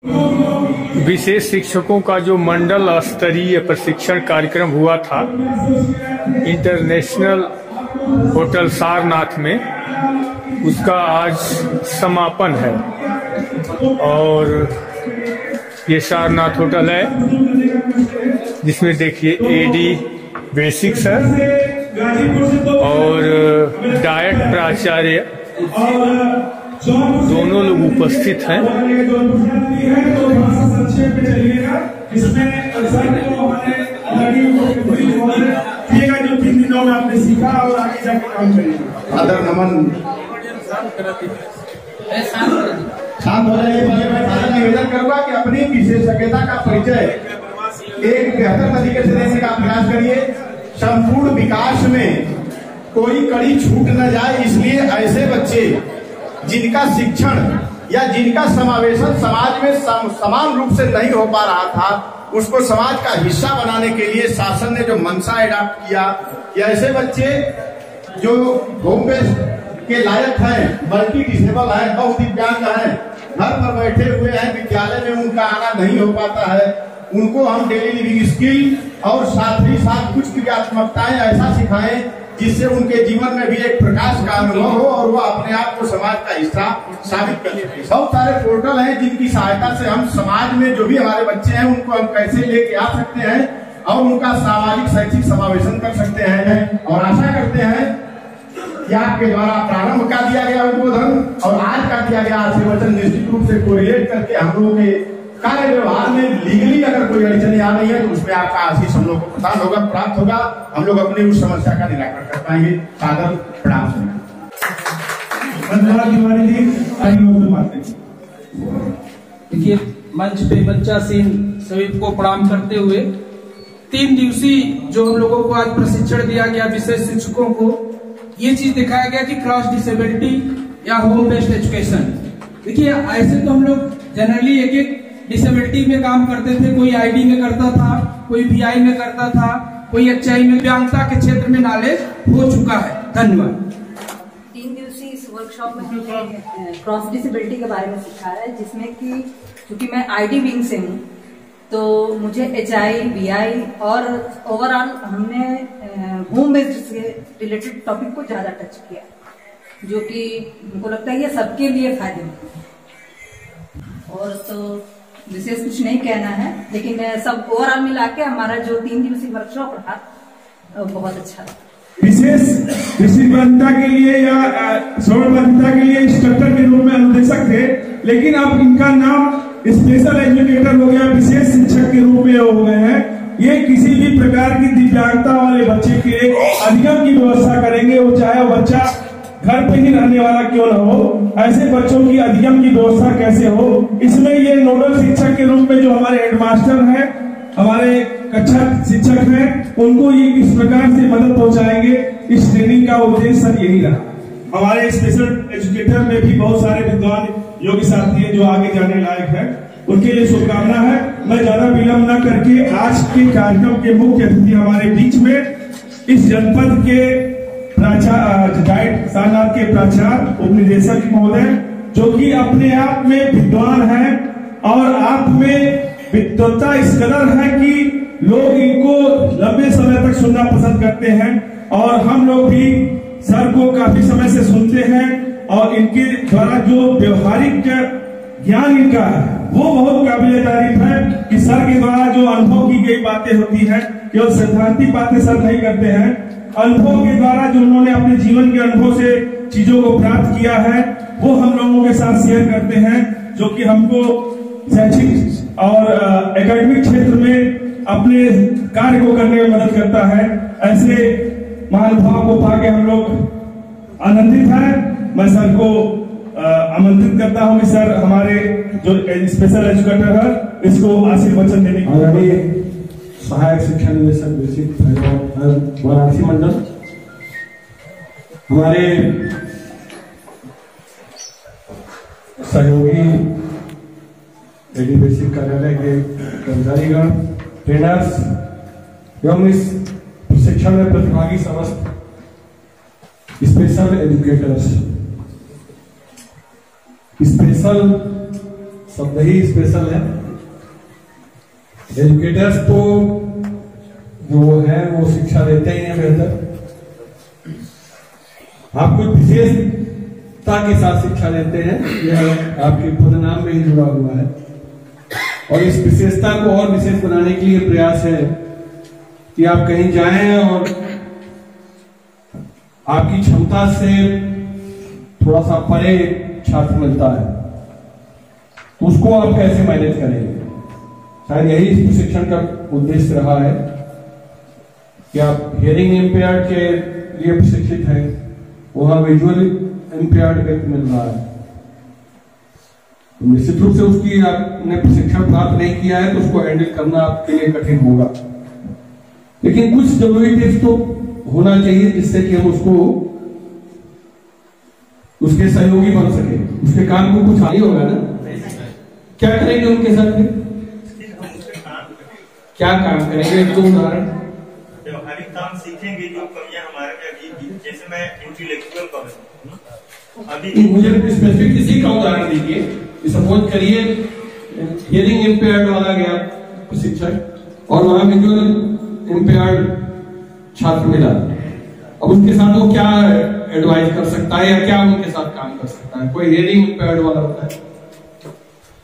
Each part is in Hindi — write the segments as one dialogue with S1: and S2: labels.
S1: विशेष शिक्षकों का जो मंडल स्तरीय प्रशिक्षण कार्यक्रम हुआ था इंटरनेशनल होटल सारनाथ में, उसका आज समापन है। और ये सारनाथ होटल है जिसमें देखिए एडी बेसिक्स है और डायट प्राचार्य दोनों लोग उपस्थित हैं।
S2: जो 3 दिनों में आपने सीखा और आगे जाके काम करेंगे। आदर नमन शांत हो जाइए। मैं निवेदन करूंगा कि अपनी विशेषज्ञता का परिचय एक बेहतर तरीके से देने का प्रयास करिए। संपूर्ण विकास में कोई कड़ी छूट न जाए, इसलिए ऐसे बच्चे जिनका शिक्षण या जिनका समावेशन समाज में समान रूप से नहीं हो पा रहा था, उसको समाज का हिस्सा बनाने के लिए शासन ने जो मंशा अडॉप्ट किया, या ऐसे बच्चे जो होम बेस्ड के लायक हैं, मल्टी डिसेबल है, बहुदिव्यांग है, घर पर बैठे हुए हैं, विद्यालय में उनका आना नहीं हो पाता है, उनको हम डेली लिविंग स्किल और साथ ही साथ कुछ क्रियात्मकताएं ऐसा सिखाएं जिससे उनके जीवन में भी एक प्रकाश का अनुभव हो और वो अपने आप को समाज का हिस्सा साबित कर सके। बहुत सारे पोर्टल हैं जिनकी सहायता से हम समाज में जो भी हमारे बच्चे हैं उनको हम कैसे लेके आ सकते हैं और उनका सामाजिक शैक्षिक समावेशन कर सकते हैं। और आशा करते हैं कि आपके द्वारा प्रारंभ का दिया गया उद्बोधन और आज का दिया गया आशीर्वचन निश्चित रूप से कोरिलेट करके हम लोगों के कार्य व्यवहार में लीगली अगर कोई अड़चने आ रही है तो उसमें आपका आशीष हम लोग को प्रदान होगा, प्राप्त होगा, हम लोग अपनी उस समस्या का निराकरण कर पाएंगे। सादर प्रणाम।
S3: देखिए, मंच पे बच्चा सीन सभी को प्रणाम करते हुए 3 दिवसीय जो हम लोगों को आज प्रशिक्षण दिया गया विशेष शिक्षकों को, ये चीज दिखाया गया कि क्रॉस डिसेबिलिटी या होम बेस्ड एजुकेशन। देखिए, ऐसे तो हम लोग जनरली एक डिसेबिलिटी में काम करते थे, कोई आईडी में करता था, कोई वीआई में करता था, कोई एचआई में, दिव्यांगता के क्षेत्र में नॉलेज हो चुका है। धन्यवाद।
S4: 3 दिवसीय इस वर्कशॉप में हमने क्रॉस डिसेबिलिटी के बारे में सिखाया है, जिसमें कि क्योंकि मैं आईडी विंग से हूँ तो मुझे एचआई, वीआई और ओवरऑल हमने होम बेस्ड से रिलेटेड टॉपिक को ज्यादा टच किया, जो कि हमको लगता है ये सबके लिए फायदेमंद है। और तो विशेष कुछ नहीं कहना है, लेकिन सब ओवरऑल मिला के हमारा जो 3 दिवसीय वर्कशॉप रहा बहुत अच्छा रहा।
S2: विशेष विशिष्टता के लिए या सर्वबद्धता के लिए इंस्ट्रक्टर के रूप में अनुदेशक थे, लेकिन अब इनका नाम स्पेशल एजुकेटर हो गया, विशेष शिक्षक के रूप में हो गए हैं। ये किसी भी प्रकार की दिव्यांगता वाले बच्चे के अधिगम की व्यवस्था करेंगे, वो चाहे वो बच्चा घर पे ही रहने वाला क्यों न हो, ऐसे बच्चों की अधिगम की व्यवस्था कैसे हो, इसमें ये नोडल शिक्षक के रूप में जो हमारे हेडमास्टर हैं, हमारे कक्षा शिक्षक हैं, उनको ये किस प्रकार से मदद पहुंचाएंगे, इस ट्रेनिंग का उद्देश्य सर यही रहा। हमारे स्पेशल एजुकेटर में भी बहुत सारे विद्वान योगी साथी हैं जो आगे जाने लायक हैं, उनके लिए शुभकामना है। मैं ज्यादा विलंब न करके आज के कार्यक्रम के मुख्य अतिथि हमारे बीच में इस जनपद के डाइट सारनाथ के प्राचार्य उपनिदेशक महोदय, जो कि अपने आप में विद्वान हैं और आप में विद्वत्ता इस कदर है कि लोग इनको लंबे समय तक सुनना पसंद करते हैं और हम लोग भी सर को काफी समय से सुनते हैं और इनके द्वारा जो व्यवहारिक ज्ञान इनका है वो बहुत काबिल तारीफ है कि सर के द्वारा जो अनुभव की गई बातें होती है, केवल सैद्धांतिक बातें सर नहीं करते हैं, अनुभव के द्वारा जो उन्होंने अपने जीवन के अनुभव से चीजों को प्राप्त किया है वो हम लोगों के साथ शेयर करते हैं, जो कि हमको शैक्षिक और एकेडमिक क्षेत्र में अपने कार्य को करने में मदद करता है। ऐसे महानुभाव को पाके हम लोग आनंदित हैं। मैं सर को आमंत्रित करता हूं कि सर हमारे जो स्पेशल एजुकेटर है इसको आशीर्वचन देने की
S5: सहायक शिक्षा निदेशक वाराणसी मंडल, हमारे सहयोगी एडी बेसिक कार्यालय के कर्मचारीगण, ट्रेनर्स एवं इस प्रशिक्षण में प्रतिभागी समस्त स्पेशल एजुकेटर्स, स्पेशल शब्द ही स्पेशल है। एजुकेटर्स तो जो है वो शिक्षा देते ही हैं बेहतर। आप कुछ विशेषता के साथ शिक्षा देते हैं, यह आपके पदनाम में ही जुड़ा हुआ है। और इस विशेषता को और विशेष बनाने के लिए प्रयास है कि आप कहीं जाएं और आपकी क्षमता से थोड़ा सा परे छात्र मिलता है, तो उसको आप कैसे मैनेज करेंगे। शायद यही इस प्रशिक्षण का उद्देश्य रहा है कि आप हियरिंग इम्पेयर्ड के लिए प्रशिक्षित हैं, वहां विजुअल इम्पेयर्ड व्यक्ति मिल रहा है। तो निश्चित रूप से उसकी आपने प्रशिक्षण प्राप्त नहीं किया है तो उसको हैंडल करना आपके लिए कठिन होगा, लेकिन कुछ जरूरी टिप्स तो होना चाहिए जिससे कि हम उसको उसके सहयोगी बन सके। उसके काम को कुछ आगे होगा ना, क्या करेंगे उनके साथ में, क्या काम करेंगे, एक दो उदाहरण।
S6: व्यवहारिक काम सीखेंगे जो कमियां हमारे में अभी, जैसे मैं इंटेलेक्चुअल कमी अभी
S5: मुझे स्पेसिफिक किसी का उदाहरण दीजिए। सपोज करिए हियरिंग इम्पेयर्ड वाला गया शिक्षक और वहां विजुअल इम्पेयर्ड छात्र मिला, अब उसके साथ वो क्या एडवाइस कर सकता है या क्या उनके साथ काम कर सकता है। कोई हियरिंग इम्पेयर्ड वाला होता है,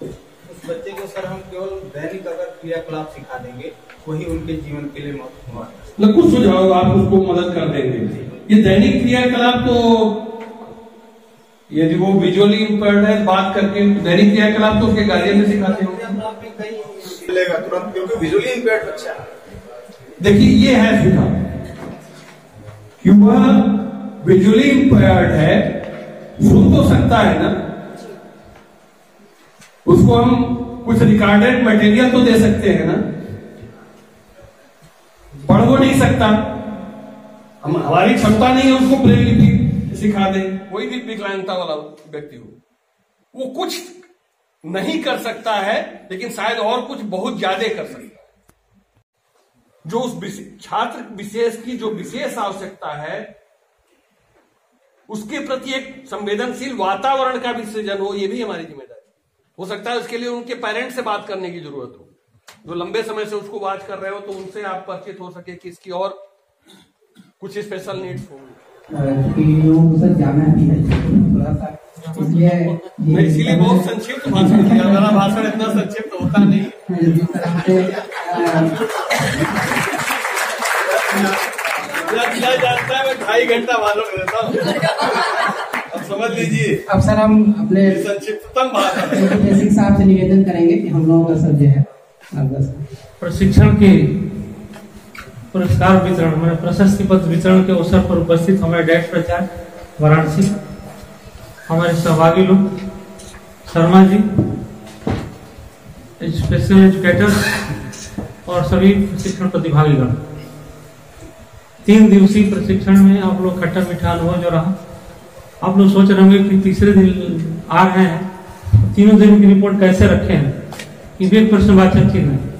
S7: उस बच्चे को सर हम केवल दैनिक अगर क्रियाकलाप सिखा देंगे वही उनके जीवन के लिए महत्वपूर्ण है।
S5: मतलब कुछ सुझाव आप उसको मदद कर देंगे। ये दैनिक क्रियाकलाप तो यदि वो विजुअली इम्पेयर्ड है बात करके दैनिक क्रियाकलाप तो उसके गार्जियन में सिखाते होंगे
S7: मिलेगा तुरंत, क्योंकि विजुअली इम्पेयर्ड बच्चा।
S5: देखिए ये है सुझाव कि वह विजुअली इम्पेयर्ड है, सुन तो सकता है ना, उसको हम कुछ रिकॉर्डेड मटेरियल तो दे सकते हैं ना, पढ़ वो नहीं सकता, हम हमारी क्षमता नहीं है उसको ब्रेल लिपि सिखा दें। कोई भी विकलांगता वाला व्यक्ति हो, वो कुछ नहीं कर सकता है लेकिन शायद और कुछ बहुत ज्यादा कर सकता है। जो उस छात्र विशेष की जो विशेष आवश्यकता है उसके प्रति एक संवेदनशील वातावरण का भी सृजन हो, ये भी हमारी जिम्मेदारी हो सकता है। उसके लिए उनके पेरेंट्स से बात करने की जरूरत हो, जो लंबे समय से उसको वॉच कर रहे हो, तो उनसे आप परिचित हो सके कि इसकी और कुछ स्पेशल नीड्स होंगी।
S8: सर जाना भी है थोड़ा सा, इसलिए
S5: इसीलिए बहुत संक्षिप्त भाषण दिया। मेरा भाषण इतना संक्षिप्त होता नहीं। जानता है मैं 2.5 घंटा मालूम रहता हूँ, अब समझ लीजिए।
S8: अब सर हम अपने
S5: संक्षिप्ततम भाषण
S8: बेसिक साहब से निवेदन करेंगे कि हम लोगों का सर जो है
S3: प्रशिक्षण के पुरस्कार वितरण मैंने प्रशस्ति पत्र वितरण के अवसर पर उपस्थित हमारे डायरेक्टर प्रचार वाराणसी, हमारे सहभागी लोग, शर्मा जी, स्पेशल एजुकेटर्स और सभी प्रशिक्षण प्रतिभागीगण। 3 दिवसीय प्रशिक्षण में आप लोग खट्टा मीठा अनुभव जो रहा, आप लोग सोच रहे होंगे कि तीसरे दिन आ रहे हैं, 3 दिन की रिपोर्ट कैसे रखे हैं, ये भी एक प्रश्नवाचक चिन्ह है।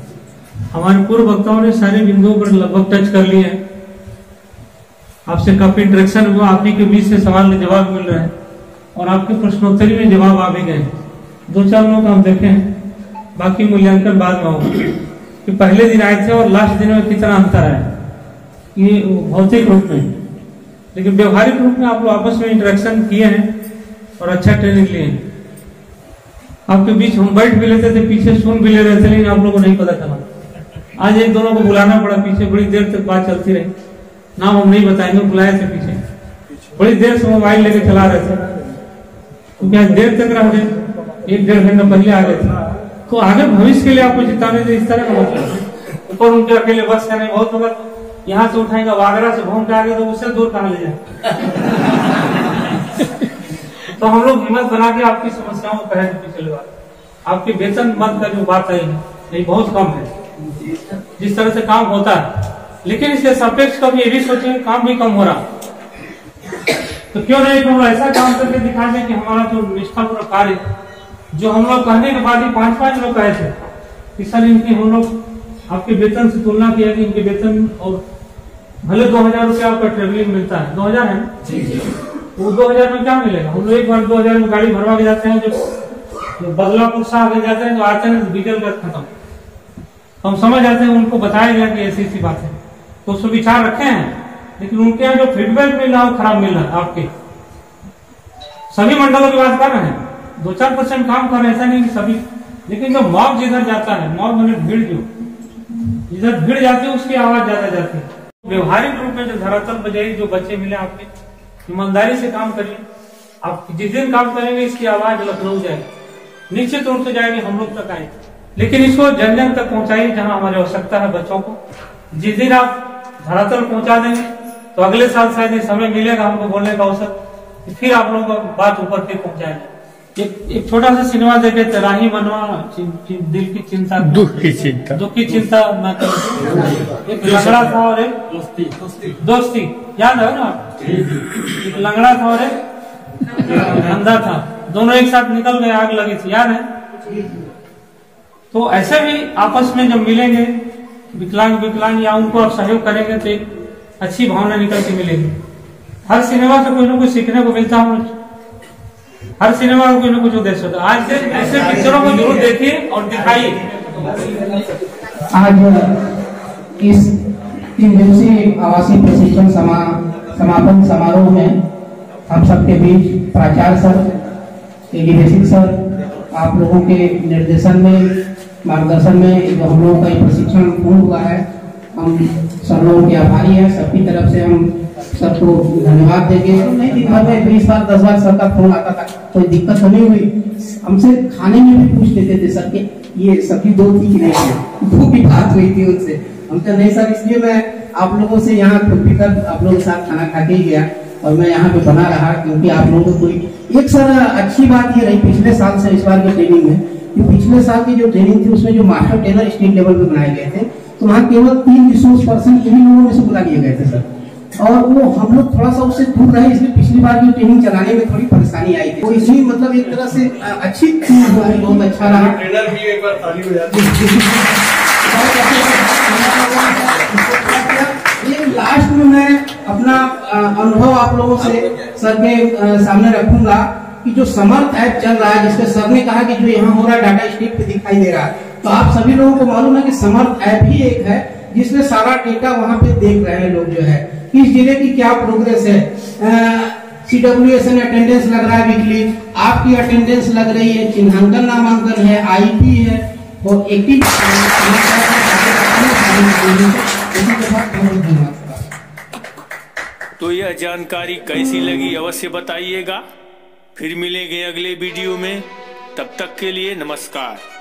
S3: हमारे पूर्व वक्ताओं ने सारे बिंदुओं पर लगभग टच कर लिए हैं, आपसे काफी इंटरेक्शन हुआ, आप ही के बीच से सवाल के जवाब मिल रहे हैं और आपके प्रश्नोत्तरी में जवाब आ भी गए। 2-4 लोग हम देखे हैं, बाकी मूल्यांकन बाद में होगा कि पहले दिन आए थे और लास्ट दिन में कितना अंतर है, ये भौतिक रूप में। लेकिन व्यवहारिक रूप में आप लोग आपस में इंटरेक्शन किए हैं और अच्छा ट्रेनिंग लिए हैं। आपके बीच हम बैठ भी लेते थे, पीछे सुन भी ले रहे थे, लेकिन आप लोगों को नहीं पता चला। आज एक दोनों को बुलाना पड़ा, पीछे बड़ी देर तक बात चलती रही। नाम हम नहीं बताएंगे, बुलाए थे पीछे, बड़ी देर से मोबाइल लेके चला रहे थे, क्योंकि आज देर तक रह गए, 1-1.5 घंटा पहले आ गए थे। तो आगे भविष्य के लिए आपको जिताने से इस तरह का मतलब ऊपर उनके अकेले बस करने बहुत होगा। यहाँ से उठाएंगे, वागरा से घूम के आगे तो उससे दूर कहाँ ले जाए। तो हम लोग हिम्मत बना के आपकी समस्याओं को कहें पीछे लगा। आपके वेतन मत का जो बात है ये बहुत कम है जिस तरह से काम होता है, लेकिन इसके सापेक्ष कभी ये भी सोचेंगे काम भी कम हो रहा, तो क्यों नहीं हम ऐसा काम करके दिखा दें कि हमारा जो निष्ठापूर्ण कार्य, जो हम लोग कहने के बाद ही 5-5 लोग कहे थे कि सर इनकी हम लोग आपके वेतन से तुलना किया कि इनके वेतन और भले 2000 रुपया आपका ट्रेवलिंग मिलता है, 2000 है वो 2000 में क्या मिलेगा। हम लोग एक बार 2000 में गाड़ी भरवा के जाते हैं, जब
S9: जो बदलापुर से आगे जाते हैं तो आते हैं डीजल गैस खत्म, हम समझ जाते हैं, उनको बताया गया कि ऐसी बात है, तो उसमें विचार रखे हैं। लेकिन उनके यहाँ जो फीडबैक मिल रहा है वो खराब मिल रहा है। आपके सभी मंडलों की बात कर रहे हैं, 2-4% काम कर रहे हैं, ऐसा नहीं कि सभी, लेकिन जो मॉब जिधर जाता है, मॉब मैंने भीड़, जो जिधर भीड़ जाती है उसकी आवाज ज्यादा जाती है। व्यवहारिक रूप में जो धरातल बजाई, जो बच्चे मिले आपके, ईमानदारी से काम करिए। आप जिस दिन काम करेंगे इसकी आवाज लखनऊ जाएगी, निश्चित रूप से जाएगी, हम लोग तक आएगी, लेकिन इसको जन जन तक पहुंचाइए जहां हमारी आवश्यकता है बच्चों को। जिस दिन आप धरातल पहुंचा देंगे तो अगले साल शायद समय मिलेगा हमको बोलने का अवसर, फिर आप लोगों को बात ऊपर तक पहुंचाएंगे। एक छोटा सा सिनेमा देखे, तराही मनवा दिल की चिंता,
S1: दुख की चिंता,
S9: दुख की चिंता मैं एक लंगड़ा था और एक दोस्ती, याद है ना? एक लंगड़ा था और एक अंधा था, दोनों एक साथ निकल गए, आग लगी थी, याद है? तो ऐसे भी आपस में जब मिलेंगे विकलांग या उनको आप सहयोग करेंगे तो एक अच्छी भावना निकल के मिलेगी। हर सिनेमा से कोई ना कोई सीखने को मिलता है, हर सिनेमा का कोई ना कुछ उद्देश्य होता है। आज से ऐसे पिक्चरों को जरूर देखिए और दिखाइए।
S8: आज इस 3 दिवसीय आवासीय प्रशिक्षण समापन समारोह में हम सबके बीच प्राचार्य सर, एलिवेशन सर, आप लोगों के निर्देशन में, मार्गदर्शन में जो हम लोगों का प्रशिक्षण पूर्ण हुआ है, हम सब लोगों के आभारी हैं। सबकी तरफ से हम सबको धन्यवाद देंगे। नहीं दिन भर में 20 बार 10 बार सबका फोन आता था, कोई दिक्कत तो नहीं हुई। हमसे खाने में भी पूछ लेते थे सर के ये सब्जी 2 थी कि नहीं, 2 की बात हुई थी उनसे। हम कहा नहीं सर, इसलिए मैं आप लोगों से यहाँ खुद भी कर आप लोगों के साथ खाना खा के ही गया और मैं यहाँ पे बना रहा, क्योंकि आप लोगों को कोई एक सर अच्छी बात ये रही पिछले साल से इस बार की ट्रेनिंग में, कि पिछले साल की जो ट्रेनिंग थी उसमें जो मास्टर ट्रेनर स्टेट लेवल पे बनाए गए थे, तो वहाँ केवल 3 रिसोर्स पर्सन इन्हीं लोगों में से बुला लिए गए थे सर, और वो हम लोग थोड़ा सा उससे दूर रहे, इसलिए पिछली बार की ट्रेनिंग चलाने में थोड़ी परेशानी आई थी। तो इसलिए मतलब एक तरह से अच्छी बहुत अच्छा रहा।
S5: ट्रेनर भी एक बार ताली बजाते।
S8: लास्ट में मैं अपना अनुभव आप लोगों से सर के सामने रखूंगा कि जो समर्थ ऐप चल रहा है, जिसके सर ने कहा कि जो यहाँ हो रहा है डाटा स्ट्रीट पे दिखाई दे रहा है, तो आप सभी लोगों को मालूम है कि समर्थ ऐप ही एक है जिसमें सारा डेटा वहाँ पे देख रहे हैं लोग, जो है किस जिले की क्या प्रोग्रेस है, CWSN अटेंडेंस लग रहा है वीकली, आपकी अटेंडेंस लग रही है, चिन्हांकन नामांकन है, IP है और एक्टिव।
S1: तो यह जानकारी कैसी लगी अवश्य बताइएगा। फिर मिलेंगे अगले वीडियो में, तब तक के लिए नमस्कार।